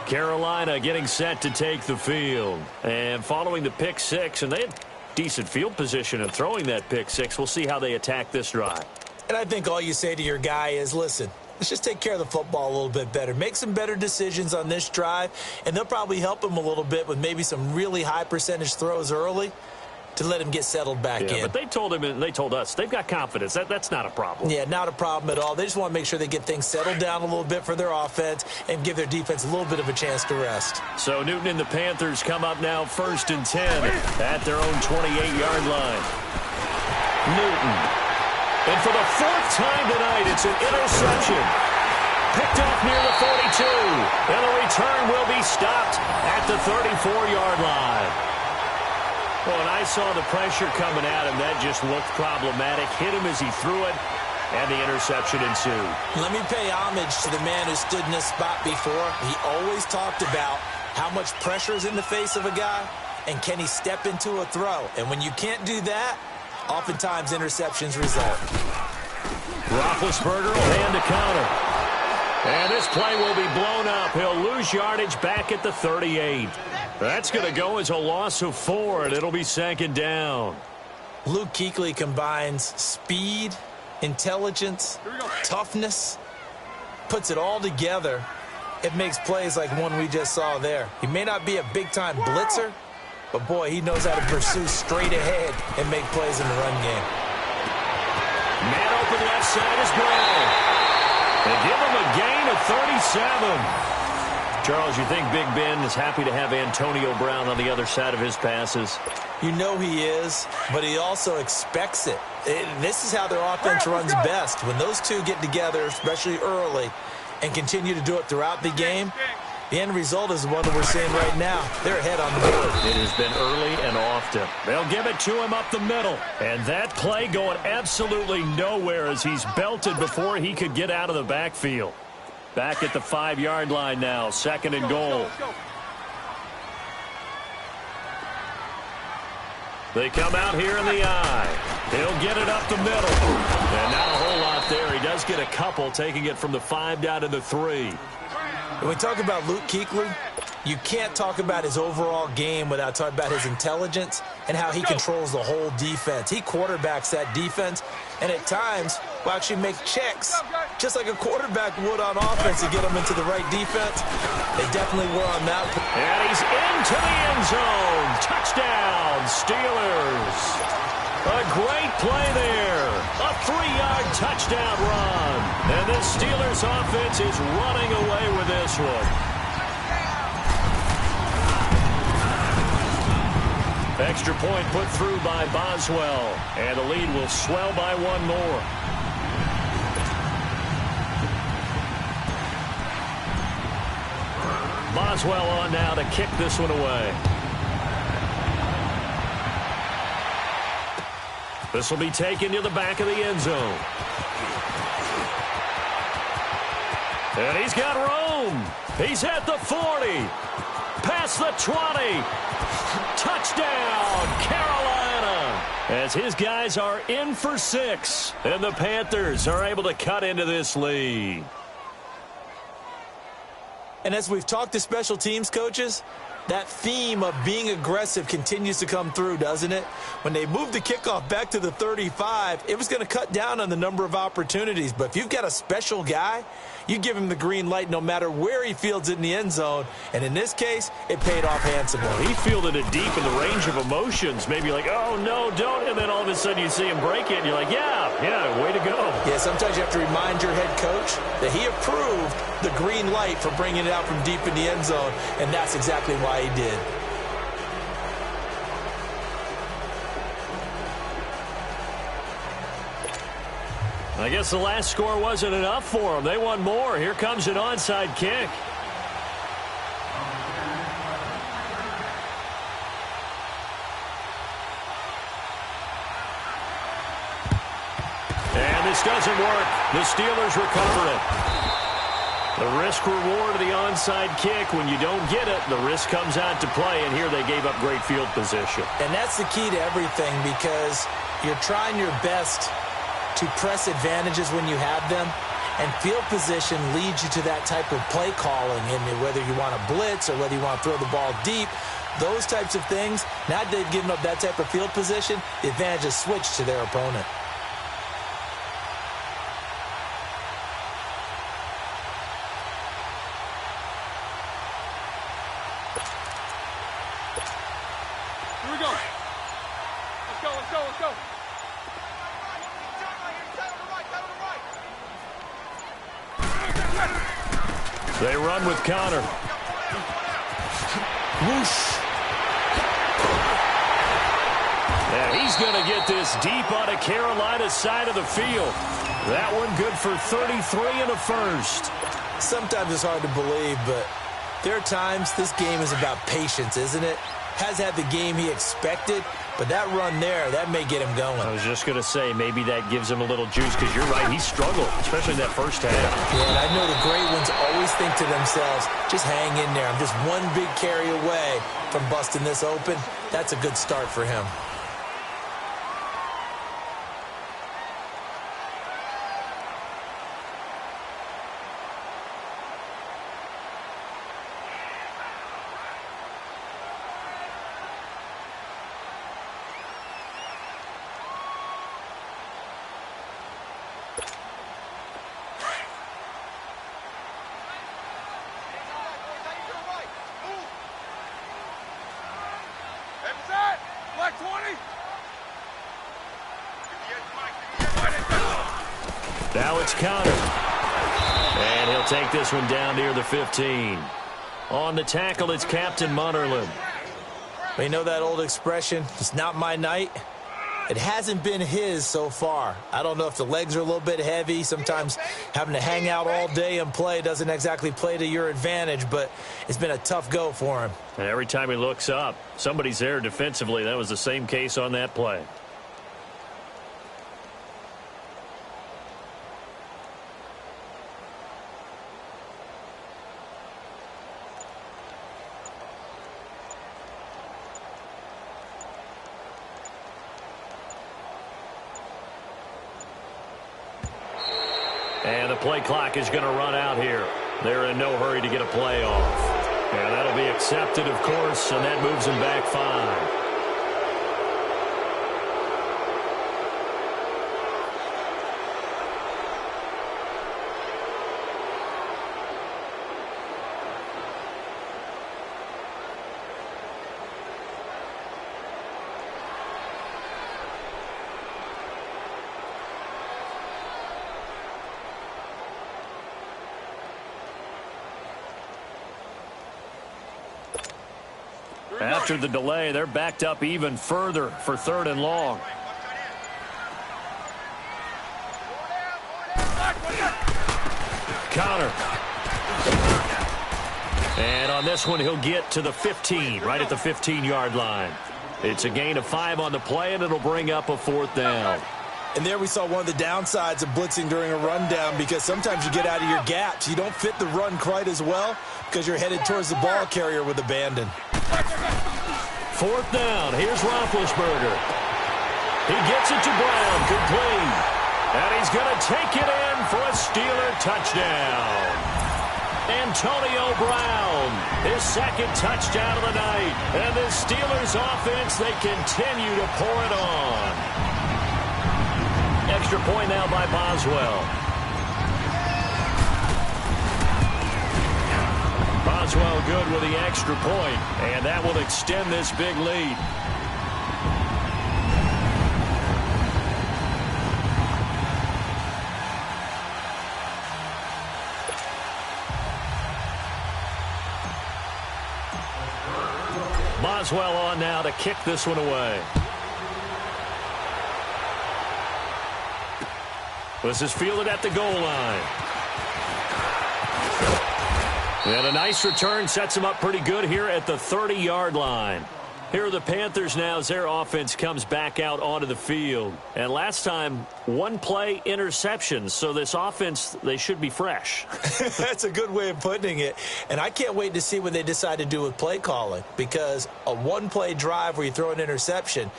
Carolina getting set to take the field. And following the pick six, and they had decent field position in throwing that pick six. We'll see how they attack this drive. And I think all you say to your guy is, listen, let's just take care of the football a little bit better. Make some better decisions on this drive, and they'll probably help him a little bit with maybe some really high percentage throws early to let him get settled back in. But they told him, and they told us, they've got confidence. That's not a problem. Yeah, not a problem at all. They just want to make sure they get things settled down a little bit for their offense and give their defense a little bit of a chance to rest. So Newton and the Panthers come up now 1st and 10 at their own 28-yard line. Newton. And for the 4th time tonight, it's an interception. Picked off near the 42. And the return will be stopped at the 34-yard line. Well, and I saw the pressure coming at him. That just looked problematic. Hit him as he threw it, and the interception ensued. Let me pay homage to the man who stood in this spot before. He always talked about how much pressure is in the face of a guy, and can he step into a throw. And when you can't do that, oftentimes interceptions result. Roethlisberger will hand the counter. And this play will be blown up. He'll lose yardage back at the 38. That's going to go as a loss of 4, and it'll be 2nd down. Luke Kuechly combines speed, intelligence, toughness, puts it all together. It makes plays like one we just saw there. He may not be a big-time blitzer, but, boy, he knows how to pursue straight ahead and make plays in the run game. Man open left side is Brown. They give him a gain of 37. Charles, you think Big Ben is happy to have Antonio Brown on the other side of his passes? You know he is, but he also expects it. This is how their offense runs best. When those two get together, especially early, and continue to do it throughout the game, the end result is the one that we're seeing right now. They're ahead on the board. It has been early and often. They'll give it to him up the middle. And that play going absolutely nowhere as he's belted before he could get out of the backfield. Back at the 5-yard line now, 2nd and goal. They come out here in the eye. He'll get it up the middle. And not a whole lot there. He does get a couple, taking it from the 5 down to the 3. When we talk about Luke Kuechly, you can't talk about his overall game without talking about his intelligence and how he controls the whole defense. He quarterbacks that defense, and at times will actually make checks, just like a quarterback would on offense to get them into the right defense. They definitely were on that. And he's into the end zone. Touchdown, Steelers. A great play there. A 3-yard touchdown run. And the Steelers offense is running away with this one. Extra point put through by Boswell. And the lead will swell by 1 more. Boswell on now to kick this one away. This will be taken to the back of the end zone. And he's got room. He's at the 40. Past the 20. Touchdown, Carolina. As his guys are in for 6. And the Panthers are able to cut into this lead. And as we've talked to special teams coaches, that theme of being aggressive continues to come through, doesn't it? When they moved the kickoff back to the 35, it was going to cut down on the number of opportunities. But if you've got a special guy, you give him the green light no matter where he fields it in the end zone. And in this case, it paid off handsomely. He fielded it deep in the range of emotions. Maybe like, oh, no, don't. And then all of a sudden you see him break it, and you're like, yeah, way to go. Yeah, sometimes you have to remind your head coach that he approved the green light for bringing it out from deep in the end zone, and that's exactly why he did. I guess the last score wasn't enough for them. They want more. Here comes an onside kick. And this doesn't work. The Steelers recover it. The risk-reward of the onside kick, when you don't get it, the risk comes out to play, and here they gave up great field position. And that's the key to everything, because you're trying your best to press advantages when you have them, and field position leads you to that type of play calling, and whether you want to blitz or whether you want to throw the ball deep, those types of things, now that they've given up that type of field position, the advantage is switched to their opponent. Here we go. Let's go, let's go, let's go. They run with Connor. Whoosh. And he's going to get this deep on a Carolina side of the field. That one good for 33 and a first. Sometimes it's hard to believe, but there are times this game is about patience, isn't it? Has had the game he expected, but that run there, that may get him going. I was just going to say, maybe that gives him a little juice, because you're right, he struggled, especially in that first half. Yeah, and I know the great ones always think to themselves, just hang in there. I'm just one big carry away from busting this open. That's a good start for him. Black 20. Now it's Connor. And he'll take this one down near the 15. On the tackle, it's Captain Munnerlyn. Well, you know that old expression, it's not my night? It hasn't been his so far. I don't know if the legs are a little bit heavy. Sometimes having to hang out all day and play doesn't exactly play to your advantage, but it's been a tough go for him. And every time he looks up, somebody's there defensively. That was the same case on that play. And the play clock is going to run out here. They're in no hurry to get a play off. And that'll be accepted, of course, and that moves them back 5. After the delay, they're backed up even further for 3rd and long. Connor. And on this one, he'll get to the 15, right at the 15-yard line. It's a gain of 5 on the play, and it'll bring up a 4th down. And there we saw one of the downsides of blitzing during a rundown, because sometimes you get out of your gaps. You don't fit the run quite as well because you're headed towards the ball carrier with abandon. 4th down. Here's Roethlisberger. He gets it to Brown, complete. And he's going to take it in for a Steeler touchdown. Antonio Brown, his 2nd touchdown of the night. And the Steelers offense, they continue to pour it on. Extra point now by Boswell. Boswell good with the extra point, and that will extend this big lead. Boswell on now to kick this one away. This is fielded at the goal line. And a nice return sets him up pretty good here at the 30-yard line. Here are the Panthers now as their offense comes back out onto the field. And last time, one play interception. So this offense, they should be fresh. That's a good way of putting it. And I can't wait to see what they decide to do with play calling, because a one-play drive where you throw an interception,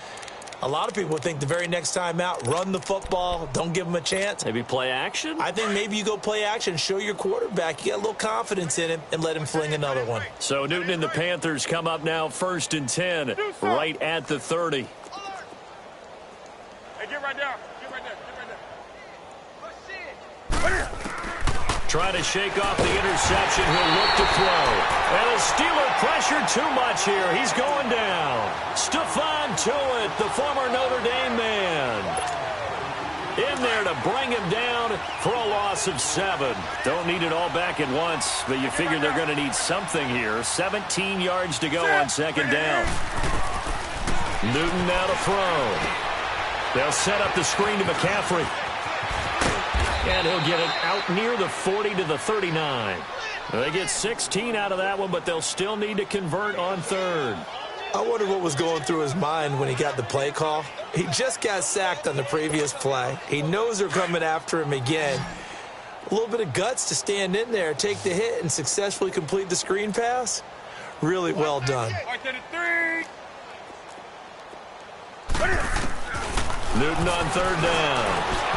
a lot of people think the very next time out, run the football, don't give them a chance. Maybe play action? I think maybe you go play action, show your quarterback, you get a little confidence in him, and let him fling another one. So Newton and the Panthers come up now 1st and 10, right at the 30. Hey, get right there. Get right there. Get right there. Trying to shake off the interception. He'll look to throw. And the Steeler pressure too much here. He's going down. Stephon Tuitt, the former Notre Dame man, in there to bring him down for a loss of 7. Don't need it all back at once, but you figure they're going to need something here. 17 yards to go on 2nd down. Newton now to throw. They'll set up the screen to McCaffrey. And he'll get it out near the 40 to the 39. They get 16 out of that one, but they'll still need to convert on 3rd. I wonder what was going through his mind when he got the play call. He just got sacked on the previous play. He knows they're coming after him again. A little bit of guts to stand in there, take the hit, and successfully complete the screen pass. Really well done. Newton on 3rd down.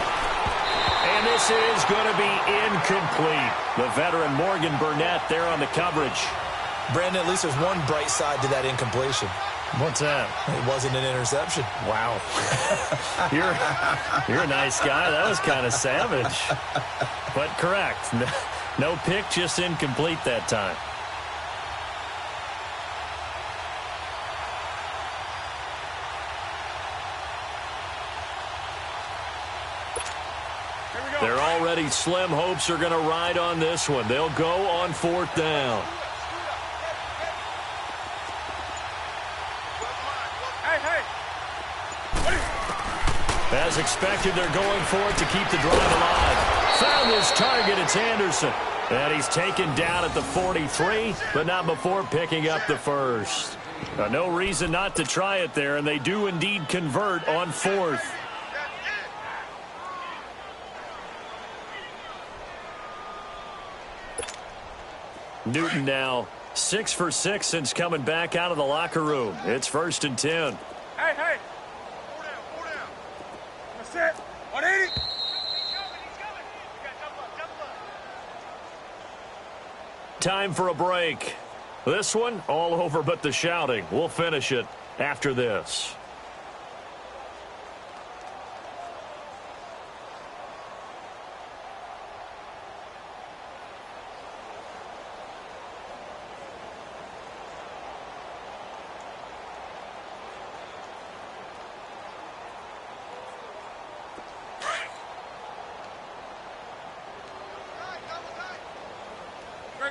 And this is going to be incomplete. The veteran Morgan Burnett there on the coverage. Brandon, at least there's one bright side to that incompletion. What's that? It wasn't an interception. Wow. You're a nice guy. That was kind of savage. But correct. No pick, just incomplete that time. They're already slim hopes are going to ride on this one. They'll go on 4th down. As expected, they're going for it to keep the drive alive. Found his target. It's Anderson. And he's taken down at the 43, but not before picking up the 1st. No reason not to try it there, and they do indeed convert on 4th. Newton now 6 for 6 since coming back out of the locker room. It's 1st and 10. Hey. 4 down. That's it. 180. He's coming. Jump up. Time for a break. This one, all over but the shouting. We'll finish it after this.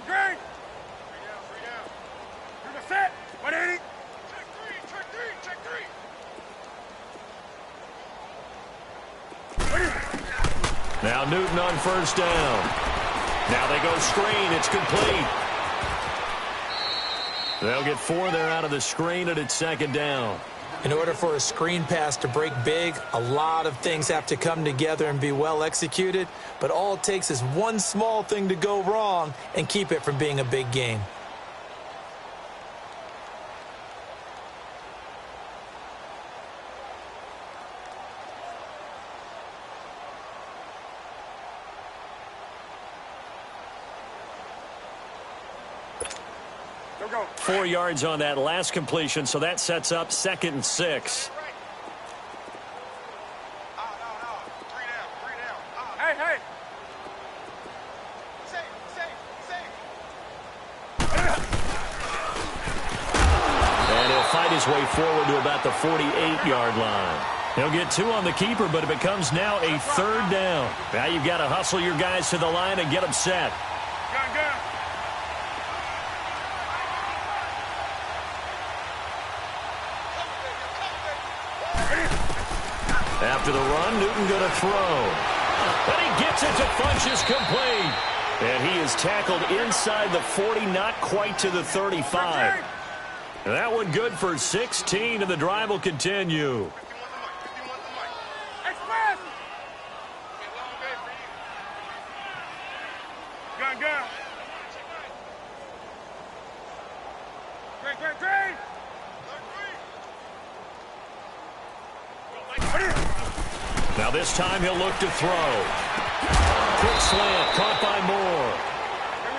Great. 3 down. You're the set. 180. Check three. Now Newton on 1st down. Now they go screen. It's complete. They'll get 4 there out of the screen, and it's 2nd down. In order for a screen pass to break big, a lot of things have to come together and be well executed, but all it takes is one small thing to go wrong and keep it from being a big game. Go. 4 yards on that last completion, so that sets up 2nd and 6. Three down. Hey. Safe. And he'll fight his way forward to about the 48-yard line. He'll get 2 on the keeper, but it becomes now a 3rd down. Now you've got to hustle your guys to the line and get them set. Gun. After the run, Newton going to throw. And he gets it to Funchess complete. And he is tackled inside the 40, not quite to the 35. That one good for 16, and the drive will continue. Express! Gun, gun. Green. Now this time he'll look to throw. Quick slant, caught by Moore.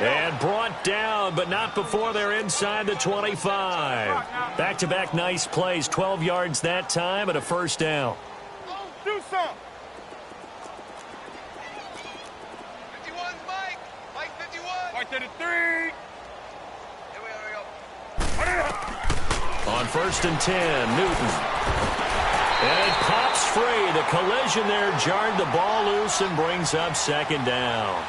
And brought down, but not before they're inside the 25. Back-to-back nice plays, 12 yards that time and a first down. Do something. 51, Mike. Mike 51. Mike 33. Here we go. On 1st and 10, Newton. And it pops free. The collision there jarred the ball loose and brings up 2nd down.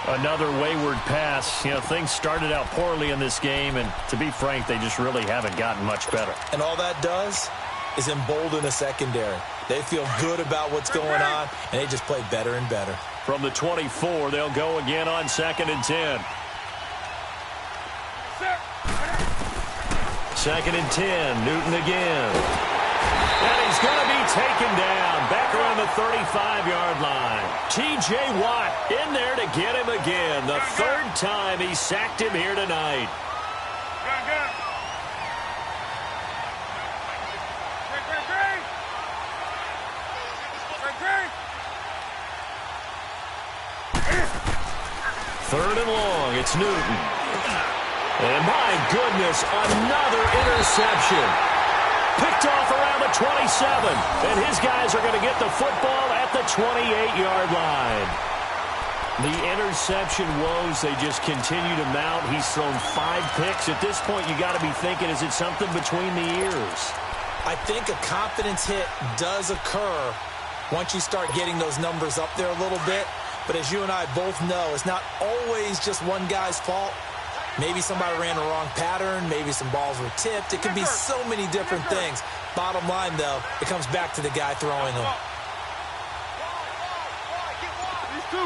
Another wayward pass. You know, things started out poorly in this game, and to be frank, they just really haven't gotten much better. And all that does is embolden the secondary. They feel good about what's going on, and they just play better and better. From the 24, they'll go again on 2nd and 10. 2nd and 10, Newton again. And he's going to be taken down back around the 35-yard line. T.J. Watt in there to get him again. The 3rd time he sacked him here tonight. Gun. Green. 3rd and long, it's Newton. And my goodness, another interception. Picked off around the 27. And his guys are going to get the football at the 28-yard line. The interception woes, they just continue to mount. He's thrown 5 picks. At this point, you got to be thinking, is it something between the ears? I think a confidence hit does occur once you start getting those numbers up there a little bit. But as you and I both know, it's not always just one guy's fault. Maybe somebody ran the wrong pattern. Maybe some balls were tipped. It could be so many different things. Bottom line, though, it comes back to the guy throwing them. These two.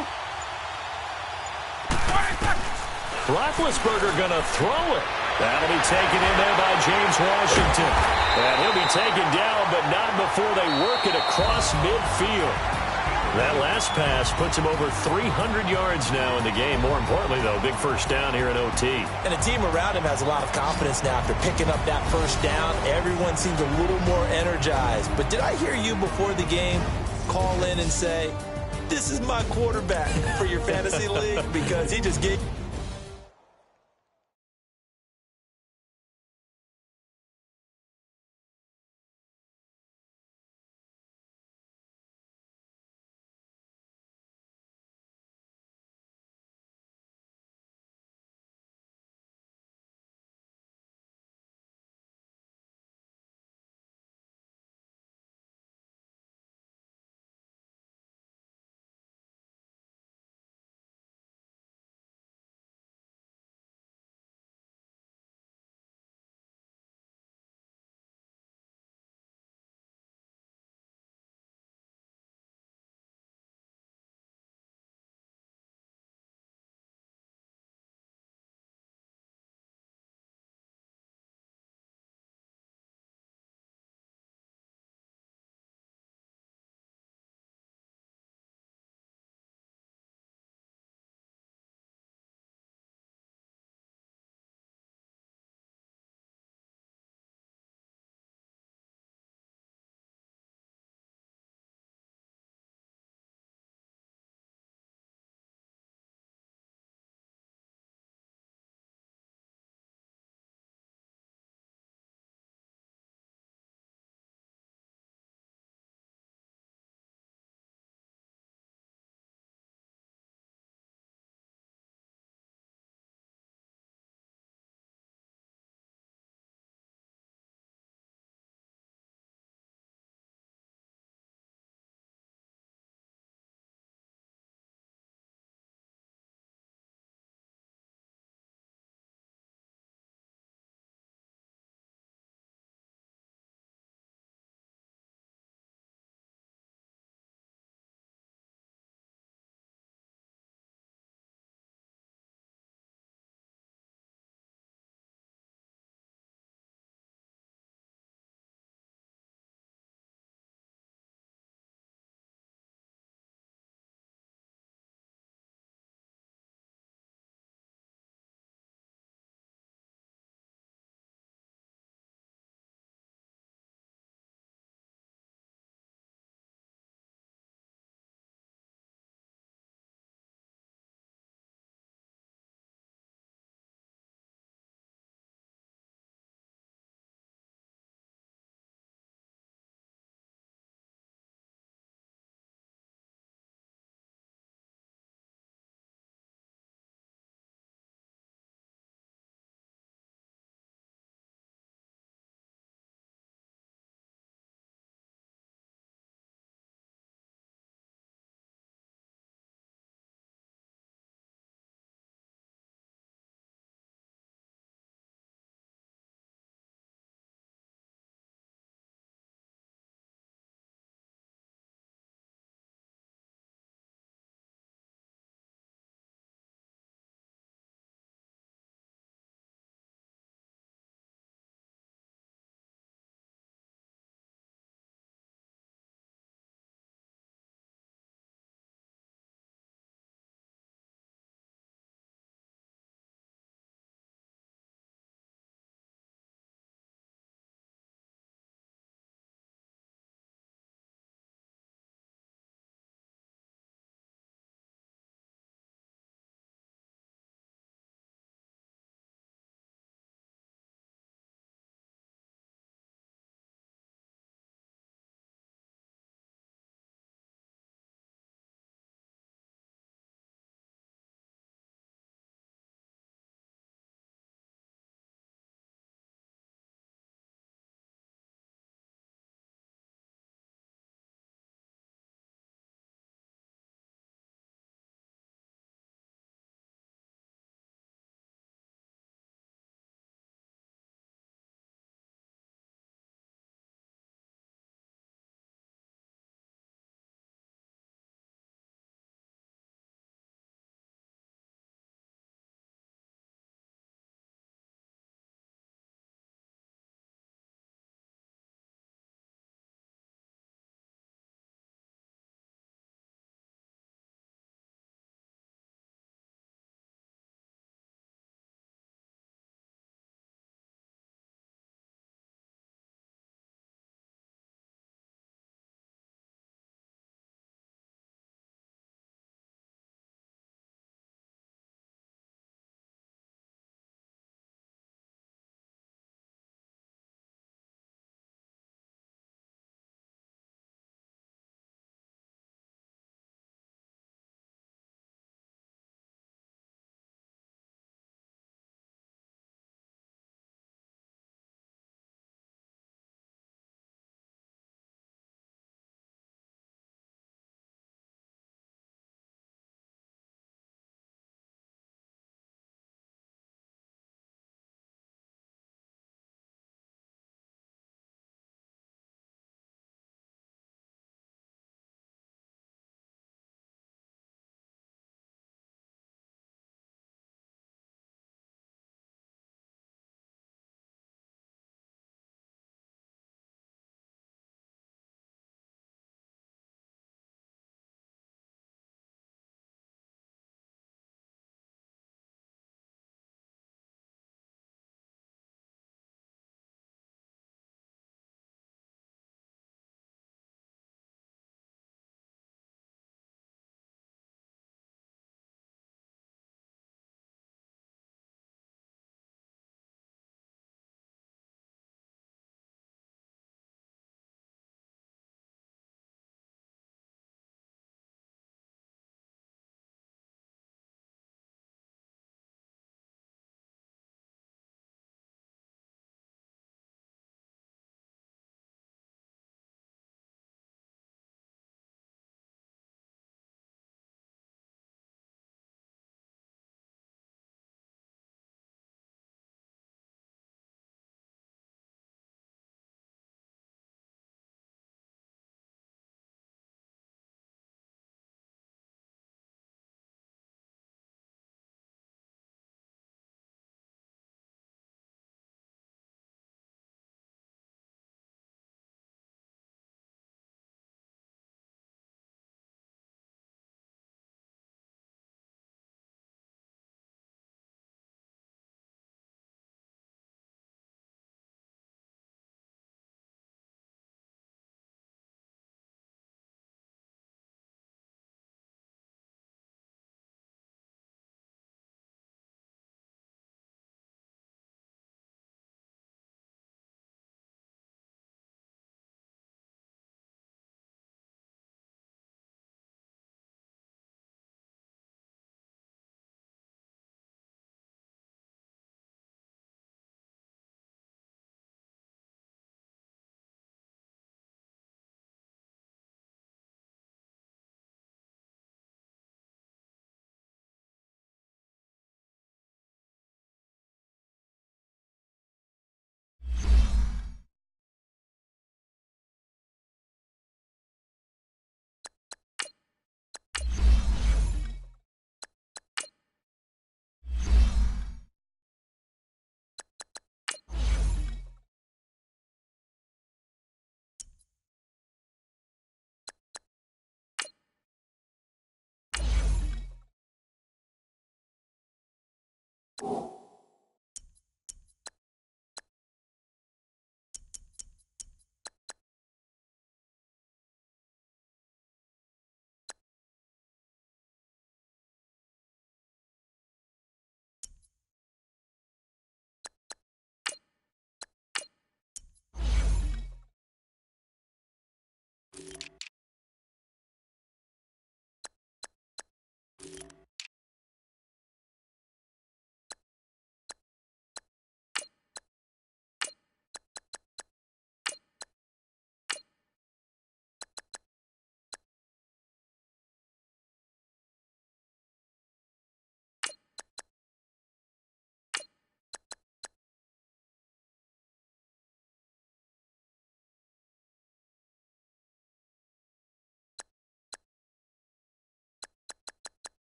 Roethlisberger going to throw it. That'll be taken in there by James Washington. And he'll be taken down, but not before they work it across midfield. That last pass puts him over 300 yards now in the game. More importantly, though, big first down here in OT. And the team around him has a lot of confidence now after picking up that first down. Everyone seems a little more energized. But did I hear you before the game call in and say, this is my quarterback for your fantasy league? Because he just gave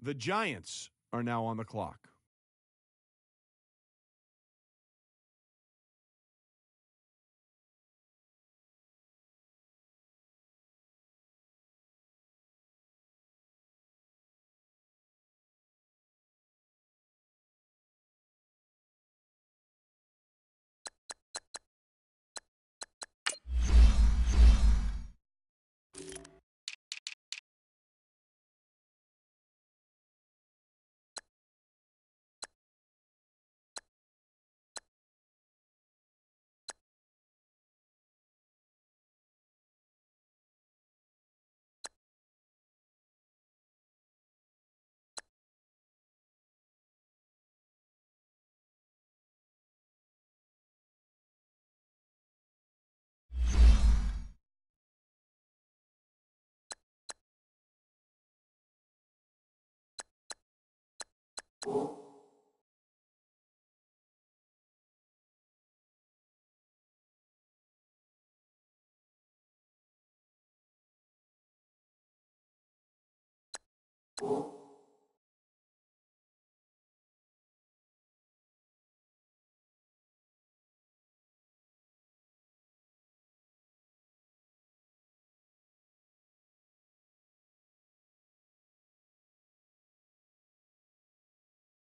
The Giants are now on the clock.